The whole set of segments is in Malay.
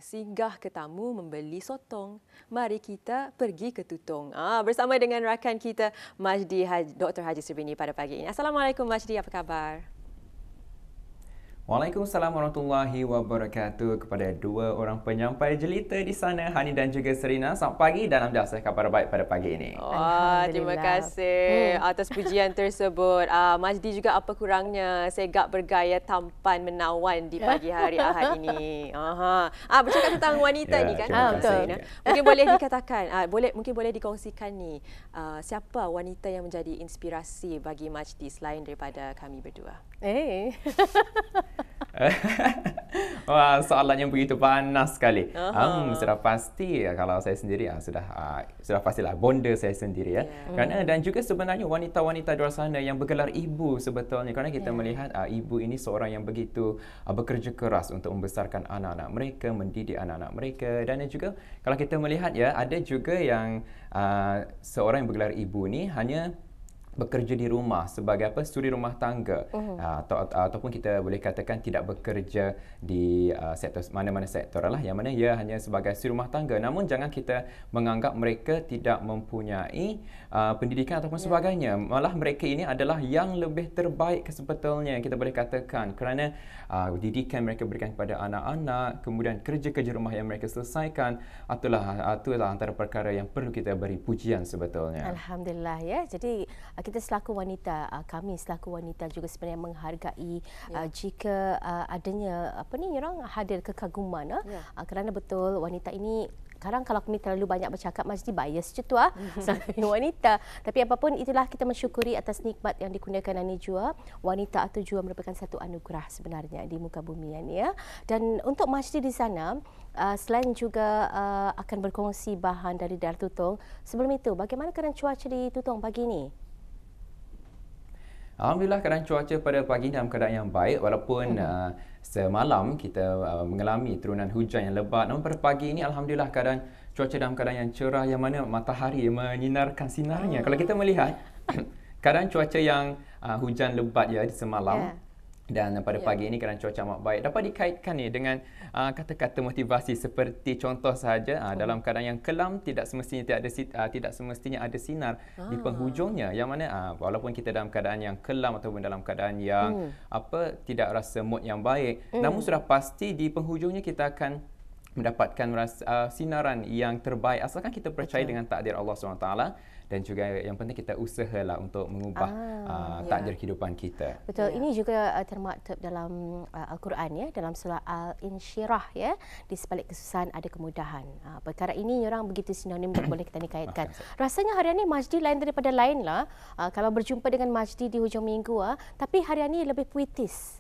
singgah ke tamu membeli sotong. Mari kita pergi ke Tutong. Bersama dengan rakan kita Majdi Dr. Haji Sribini pada pagi ini. Assalamualaikum Majdi, apa khabar? Waalaikumsalam warahmatullahi wabarakatuh kepada dua orang penyampai jelita di sana, Hani dan juga Serina. Selamat pagi dan alhamdulillah saya khabar baik pada pagi ini. Terima kasih atas pujian tersebut. Majdi juga apa kurangnya segak bergaya tampan menawan di pagi hari Ahad ini. Bercakap tentang wanita ni kan? Betul. Mungkin boleh dikatakan, mungkin boleh dikongsikan ni, siapa wanita yang menjadi inspirasi bagi Majdi selain daripada kami berdua? Wah, soalan yang begitu panas sekali. Sudah pasti kalau saya sendiri sudah pastilah bonda saya sendiri ya. Kerana dan juga sebenarnya wanita-wanita di luar sana yang bergelar ibu sebetulnya, kerana kita melihat ibu ini seorang yang begitu bekerja keras untuk membesarkan anak-anak mereka, mendidik anak-anak mereka, dan juga kalau kita melihat ya, ada juga yang seorang yang bergelar ibu ni hanya bekerja di rumah sebagai suri rumah tangga, ataupun kita boleh katakan tidak bekerja di sektor mana-mana sektor lah, yang mana ia hanya sebagai suri rumah tangga. Namun jangan kita menganggap mereka tidak mempunyai pendidikan ataupun sebagainya. Malah mereka ini adalah yang lebih terbaik sebetulnya kita boleh katakan, kerana didikan mereka berikan kepada anak-anak, kemudian kerja-kerja rumah yang mereka selesaikan, itulah antara perkara yang perlu kita beri pujian sebetulnya. Alhamdulillah ya. Jadi kita selaku wanita, kami selaku wanita juga sebenarnya menghargai jika adanya orang hadir kekaguman, kerana betul wanita ini. Sekarang kalau kami terlalu banyak bercakap, Majdi bias je tu sebagai wanita. Tapi apapun itulah, kita mensyukuri atas nikmat yang dikurniakan ini jua. Wanita atau jua merupakan satu anugerah sebenarnya di muka bumi ini ya. Dan untuk Majdi di sana, selain juga akan berkongsi bahan dari daerah Tutong, sebelum itu bagaimana keadaan cuaca di Tutong pagi ini? Alhamdulillah keadaan cuaca pada pagi dalam keadaan yang baik, walaupun semalam kita mengalami turunan hujan yang lebat. Namun pada pagi ini alhamdulillah keadaan cuaca dalam keadaan yang cerah, yang mana matahari menyinarkan sinarnya. Kalau kita melihat keadaan cuaca yang hujan lebat ya di semalam, dan pada pagi ini keadaan cuaca amat baik, dapat dikaitkan ni dengan kata-kata motivasi seperti contoh sahaja, dalam keadaan yang kelam tidak semestinya ada sinar di penghujungnya, yang mana walaupun kita dalam keadaan yang kelam ataupun dalam keadaan yang tidak rasa mood yang baik, namun sudah pasti di penghujungnya kita akan mendapatkan sinaran yang terbaik, asalkan kita percaya dengan takdir Allah SWT. Dan juga yang penting kita usahalah untuk mengubah takdir kehidupan kita. Betul. Ini juga termaktub dalam Al-Quran ya, dalam surah Al-Insyirah ya. Di sebalik kesusahan ada kemudahan. Perkara ini orang begitu sinonim dan boleh kita kaitkan. Rasanya hari ini Majdi lain daripada lain lah. Kalau berjumpa dengan Majdi di hujung minggu, tapi hari ini lebih puitis.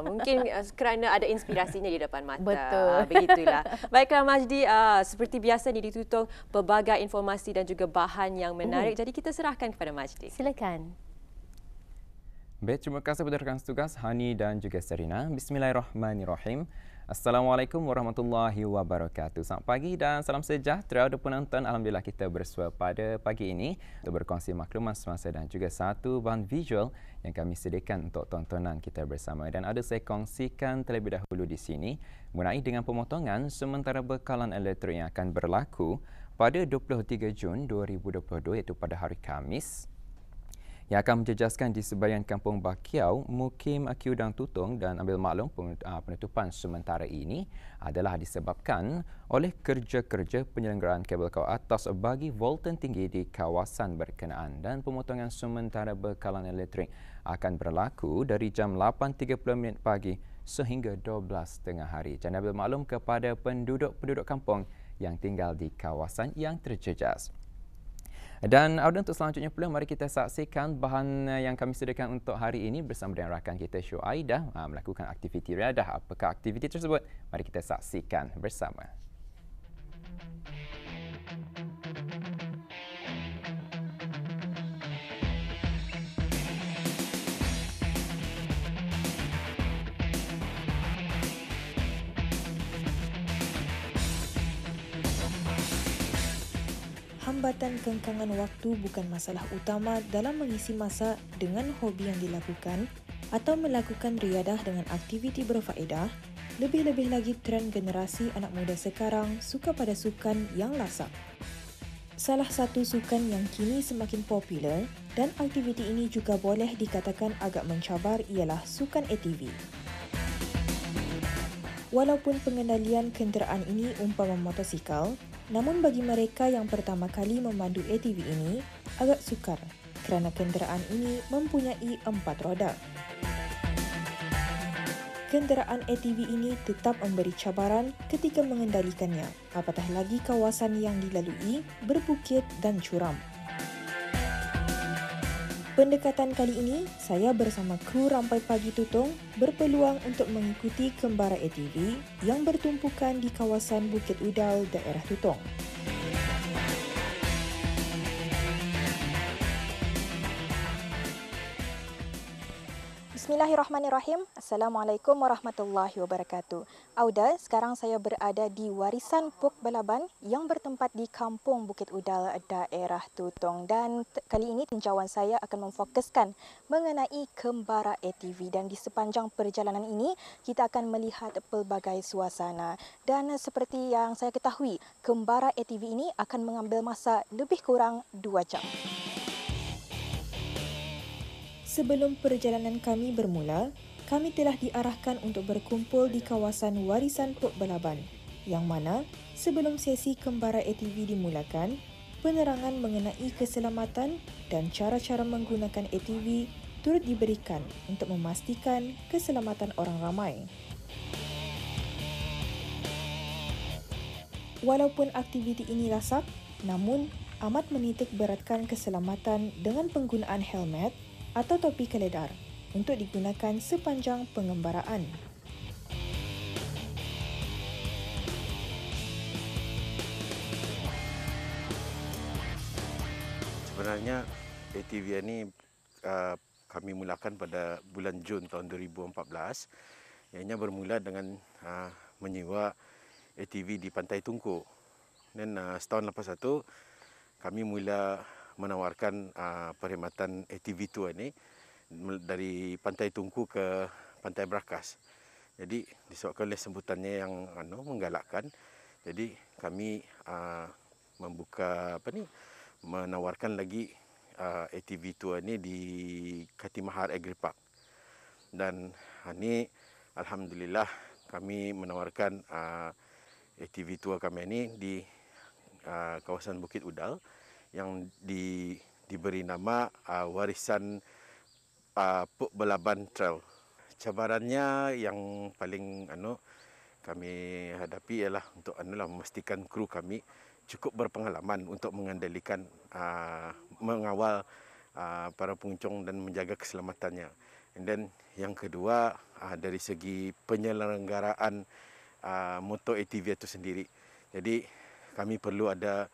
Mungkin kerana ada inspirasinya di depan mata. Betul. Begitulah. Baiklah Majdi, seperti biasa ni di Tutong pelbagai informasi dan juga bahan yang menarik. Jadi kita serahkan kepada Majdi. Silakan. Baik, terima kasih kepada rakan setugas Hani dan juga Serina. Bismillahirrahmanirrahim. Assalamualaikum warahmatullahi wabarakatuh. Selamat pagi dan salam sejahtera untuk penonton. Alhamdulillah kita bersua pada pagi ini untuk berkongsi maklumat semasa dan juga satu bahan visual yang kami sediakan untuk tontonan kita bersama. Dan ada saya kongsikan terlebih dahulu di sini mengenai dengan pemotongan sementara bekalan elektrik yang akan berlaku pada 23 Jun 2022, iaitu pada hari Khamis, yang akan menjejaskan di sebahagian kampung Bakiau, Mukim, Kiudang, Tutong, dan ambil maklum penutupan sementara ini adalah disebabkan oleh kerja-kerja penyelenggaraan kabel kawat atas bagi volten tinggi di kawasan berkenaan, dan pemotongan sementara bekalan elektrik akan berlaku dari jam 8.30 pagi sehingga 12.30 hari. Dan ambil maklum kepada penduduk-penduduk kampung yang tinggal di kawasan yang terjejas. Dan untuk selanjutnya pula, mari kita saksikan bahan yang kami sediakan untuk hari ini bersama dengan rakan kita Syuaidah melakukan aktiviti riadah. Apakah aktiviti tersebut? Mari kita saksikan bersama. Hambatan kengkangan waktu bukan masalah utama dalam mengisi masa dengan hobi yang dilakukan atau melakukan riadah dengan aktiviti berfaedah, Lebih-lebih lagi tren generasi anak muda sekarang suka pada sukan yang lasak. Salah satu sukan yang kini semakin popular dan aktiviti ini juga boleh dikatakan agak mencabar ialah sukan ATV. Walaupun pengendalian kenderaan ini umpama motosikal, namun bagi mereka yang pertama kali memandu ATV ini agak sukar kerana kenderaan ini mempunyai 4 roda. Kenderaan ATV ini tetap memberi cabaran ketika mengendalikannya, apatah lagi kawasan yang dilalui berbukit dan curam. Pendekatan kali ini, saya bersama kru Rampai Pagi Tutong berpeluang untuk mengikuti kembara ATV yang bertumpukan di kawasan Bukit Udal, daerah Tutong. Bismillahirrahmanirrahim. Assalamualaikum warahmatullahi wabarakatuh. Auda, sekarang saya berada di Warisan Pok Balaban yang bertempat di Kampung Bukit Udal, daerah Tutong. Dan kali ini tinjauan saya akan memfokuskan mengenai kembara ATV. Dan di sepanjang perjalanan ini, kita akan melihat pelbagai suasana. Dan seperti yang saya ketahui, kembara ATV ini akan mengambil masa lebih kurang 2 jam. Sebelum perjalanan kami bermula, kami telah diarahkan untuk berkumpul di kawasan Warisan Pok Balaban, yang mana sebelum sesi kembara ATV dimulakan, penerangan mengenai keselamatan dan cara-cara menggunakan ATV turut diberikan untuk memastikan keselamatan orang ramai. Walaupun aktiviti ini lasak, namun amat menitik beratkan keselamatan dengan penggunaan helmet atau topi keledar untuk digunakan sepanjang pengembaraan. Sebenarnya ATV ini kami mulakan pada bulan Jun tahun 2014. Ianya bermula dengan menyewa ATV di Pantai Tungku. Dan setahun lepas itu kami mula menawarkan perkhidmatan ATV tour ini dari Pantai Tungku ke Pantai Brakas. Jadi disebabkan oleh sebutannya yang menggalakkan, jadi kami menawarkan lagi ATV tour ini di Katimahar Agri Park. Dan ini alhamdulillah kami menawarkan ATV tour kami ini di kawasan Bukit Udal yang diberi nama Warisan Pok Balaban Trail. Cabarannya yang paling kami hadapi ialah untuk memastikan kru kami cukup berpengalaman untuk mengendalikan, mengawal para pengunjung dan menjaga keselamatannya. And then yang kedua, dari segi penyelenggaraan motor ATV itu sendiri. Jadi kami perlu ada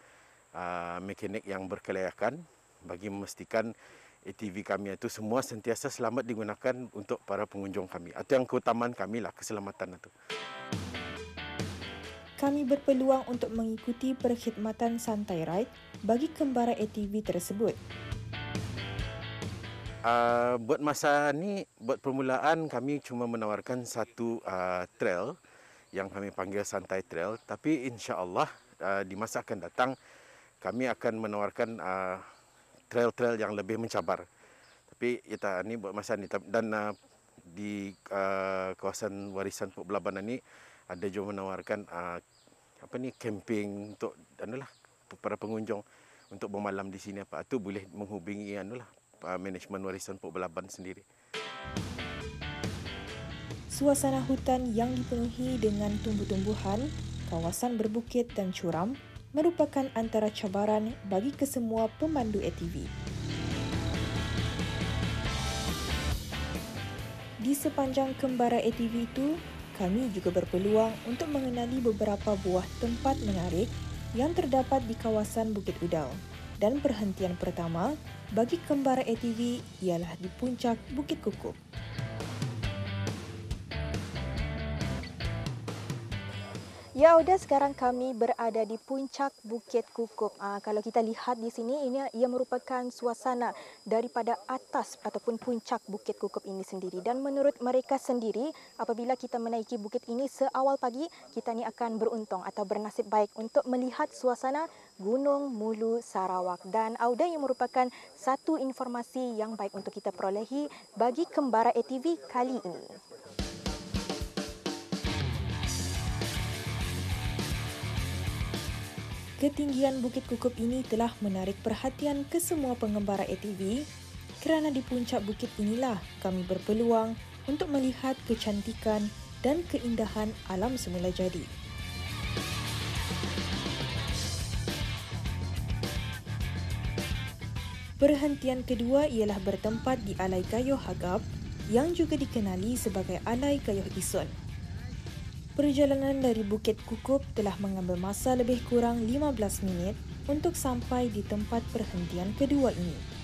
mekanik yang berkelayakan bagi memastikan ATV kami itu semua sentiasa selamat digunakan untuk para pengunjung kami. Atau yang keutamaan kami lah keselamatan itu. Kami berpeluang untuk mengikuti perkhidmatan santai ride bagi kembara ATV tersebut. Buat masa ni, buat permulaan kami cuma menawarkan satu trail yang kami panggil santai trail. Tapi insya-Allah di masa akan datang kami akan menawarkan trail-trail yang lebih mencabar. Tapi ini buat masa ni, dan di kawasan Warisan Pok Balaban ini ada juga menawarkan camping untuk para pengunjung untuk bermalam di sini. Itu boleh menghubungi manajemen Warisan Pok Balaban sendiri. Suasana hutan yang dipenuhi dengan tumbuh-tumbuhan, kawasan berbukit dan curam merupakan antara cabaran bagi kesemua pemandu ATV. Di sepanjang kembara ATV itu, kami juga berpeluang untuk mengenali beberapa buah tempat menarik yang terdapat di kawasan Bukit Udal. Dan perhentian pertama bagi kembara ATV ialah di puncak Bukit Kukup. Ya, Auda, sekarang kami berada di puncak Bukit Kukup. Kalau kita lihat di sini, ia merupakan suasana daripada atas ataupun puncak Bukit Kukup ini sendiri. Dan menurut mereka sendiri, apabila kita menaiki bukit ini seawal pagi, kita ni akan beruntung atau bernasib baik untuk melihat suasana Gunung Mulu Sarawak. Dan Auda, yang merupakan satu informasi yang baik untuk kita perolehi bagi Kembara ATV kali ini. Ketinggian Bukit Kukup ini telah menarik perhatian kesemua pengembara ATV kerana di puncak bukit inilah kami berpeluang untuk melihat kecantikan dan keindahan alam semula jadi. Perhentian kedua ialah bertempat di Alai Gayuh Hagap yang juga dikenali sebagai Alai Gayuh Isun. Perjalanan dari Bukit Kukup telah mengambil masa lebih kurang 15 minit untuk sampai di tempat perhentian kedua ini.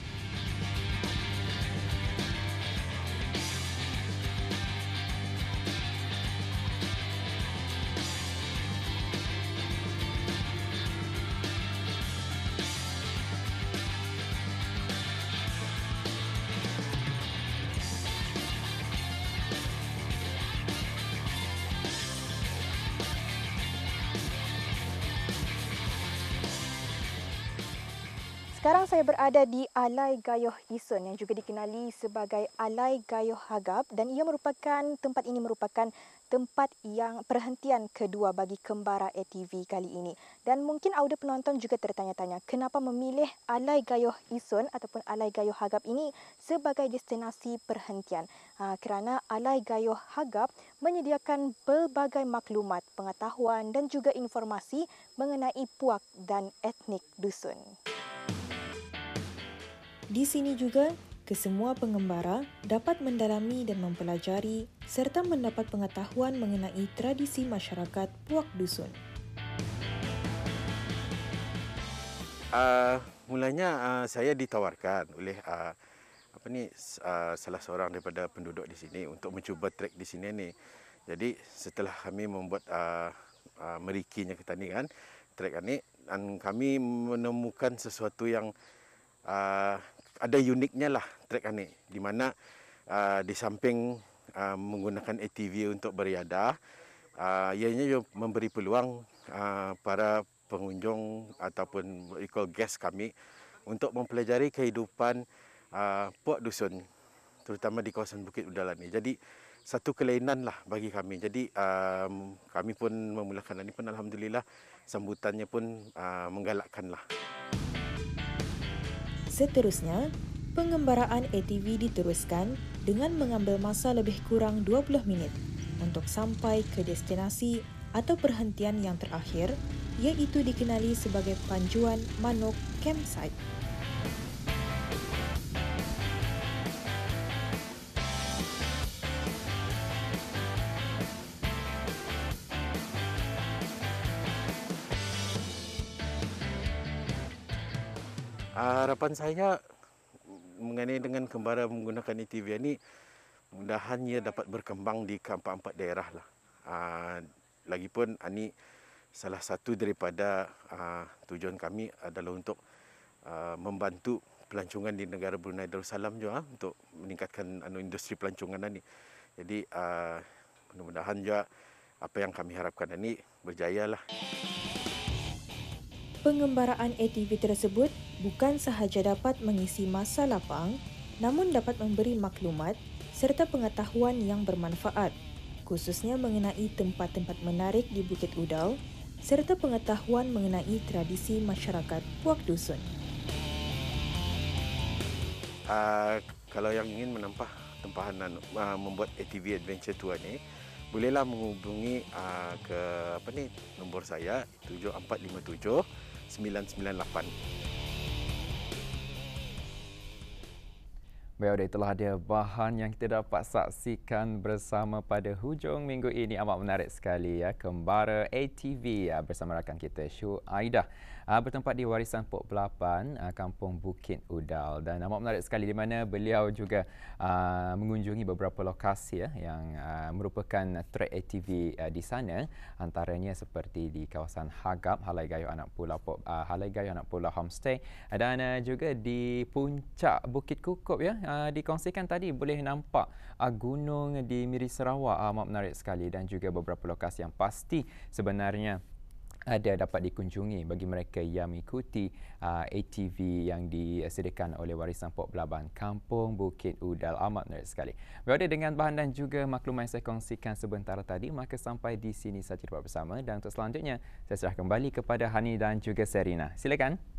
Sekarang saya berada di Alai Gayuh Isun yang juga dikenali sebagai Alai Gayuh Hagap, dan tempat ini merupakan tempat yang perhentian kedua bagi Kembara ATV kali ini. Dan mungkin Auda penonton juga tertanya-tanya kenapa memilih Alai Gayuh Isun ataupun Alai Gayuh Hagap ini sebagai destinasi perhentian. Kerana Alai Gayuh Hagap menyediakan pelbagai maklumat, pengetahuan dan juga informasi mengenai puak dan etnik dusun. Di sini juga, kesemua pengembara dapat mendalami dan mempelajari serta mendapat pengetahuan mengenai tradisi masyarakat puak dusun. Mulanya saya ditawarkan oleh salah seorang daripada penduduk di sini untuk mencuba trek di sini ni. Jadi setelah kami membuat merikinya kita ni kan, trek ni, dan kami menemukan sesuatu yang ada uniknya lah trek ini, di mana di samping menggunakan ATV untuk beriadah, ianya memberi peluang para pengunjung ataupun guest kami untuk mempelajari kehidupan puak dusun, terutama di kawasan Bukit Udalan ini. Jadi satu kelainan lah bagi kami. Jadi kami pun memulakan ini pun alhamdulillah sambutannya pun menggalakkan lah. Seterusnya, pengembaraan ATV diteruskan dengan mengambil masa lebih kurang 20 minit untuk sampai ke destinasi atau perhentian yang terakhir, iaitu dikenali sebagai Panjuan Manuk Campsite. Harapan saya mengenai dengan Kembara menggunakan ATV ini, mudahan ia dapat berkembang di keempat-empat daerah lah. Lagipun ini salah satu daripada tujuan kami adalah untuk membantu pelancongan di negara Brunei Darussalam juga untuk meningkatkan industri pelancongan ini. Jadi mudah-mudahan juga apa yang kami harapkan ini berjaya lah. Pengembaraan ATV tersebut bukan sahaja dapat mengisi masa lapang, namun dapat memberi maklumat serta pengetahuan yang bermanfaat, khususnya mengenai tempat-tempat menarik di Bukit Udal serta pengetahuan mengenai tradisi masyarakat puak dusun. Kalau yang ingin menempah tempahan membuat ATV Adventure Tour ni, bolehlah menghubungi ke nombor saya 7457 998. Baik, itulah dia bahan yang kita dapat saksikan bersama pada hujung minggu ini. Amat menarik sekali ya. Kembara ATV bersama rakan kita Syu Aidah bertempat di Warisan Pok Belaban, Kampung Bukit Udal. Dan amat menarik sekali di mana beliau juga mengunjungi beberapa lokasi yang merupakan trek ATV di sana. Antaranya seperti di kawasan Hagap, Halai Gayo Anak Pulau Homestay, dan juga di puncak Bukit Kukup ya. Dikongsikan tadi boleh nampak gunung di Miri Sarawak, amat menarik sekali, dan juga beberapa lokasi yang pasti sebenarnya ada dapat dikunjungi bagi mereka yang mengikuti ATV yang disediakan oleh Warisan Pok Belaban Kampung Bukit Udal. Amat menarik sekali. Berada dengan bahan dan juga maklumat yang saya kongsikan sebentar tadi, maka sampai di sini saja dapat bersama, dan untuk selanjutnya saya serah kembali kepada Hani dan juga Serina. Silakan.